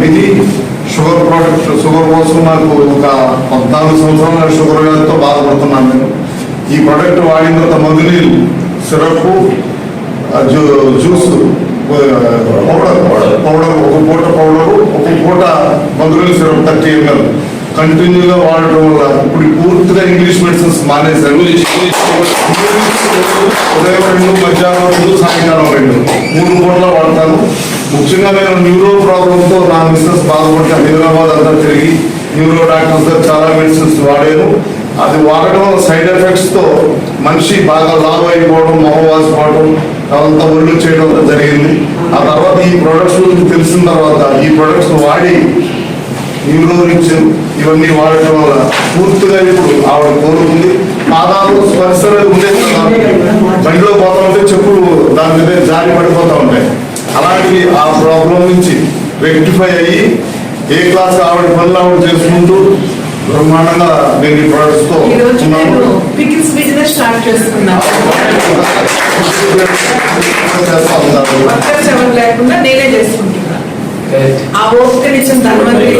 విని షుగర్ కోసం నాకు ఒక 14 సంవత్సరాల షుగర్ వ్యాధితో బాధపడుతున్నాను నేను. ఈ ప్రోడక్ట్ వాడిన తర్వాత మందునీళ్ళు, సిరప్, జ్యూస్ పౌడర్ ఒక పూట పౌడరు, ఒక పూట మందునీళ్ళు సిరప్ 30 ml కంటిన్యూగా వాడటం వల్ల ఇప్పుడు పూర్తిగా ఇంగ్లీష్ మెడిసిన్స్ మానేశారు. ఉదయం 2, మధ్యాహ్నం 2, సాయంకాలం 2, 3 పూటలా వాడతాను. ముఖ్యంగా నేను న్యూరో ప్రాబ్లంతో నా మిస్సెస్ బాధపడితే హైదరాబాద్ అంతా తిరిగి న్యూరో డాక్టర్స్ దగ్గర చాలా మెడిసిన్స్ వాడాను. అది వాడడం వల్ల సైడ్ ఎఫెక్ట్స్తో మనిషి బాగా లావ్ అయిపోవడం, మొహం వాసిపోవడం, అదంతా ఒళ్ళు చేయడం జరిగింది. ఆ తర్వాత ఈ ప్రొడక్ట్స్ గురించి తెలిసిన తర్వాత ఈ ప్రొడక్ట్స్ వాడి న్యూరో రిచ్ ఇవన్నీ వాడటం వల్ల పూర్తిగా ఇప్పుడు ఆవిడ కోరుకుంది. పాదాలు స్పర్శ ఉండేది కదా, బండిలో పోతా ఉంటే చెప్పులు దాని మీద జారి పడిపోతూ ఉంటాయి. అలాంటివి ఆ ప్రాబ్లం నుంచి రెక్టిఫై అయ్యి ఏ క్లాస్ ఆవిడ పనులు ఆవిడ చేసుకుంటూ బ్రహ్మాండంగా నేను ఈ ప్రొడక్ట్స్ తో లేకుండా నేనే చేసుకుంటున్నా. ఆ ఓపికనిచ్చిన ధన్వంతరి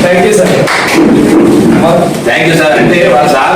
థ్యాంక్ యూ సార్. అంటే వాళ్ళ సార్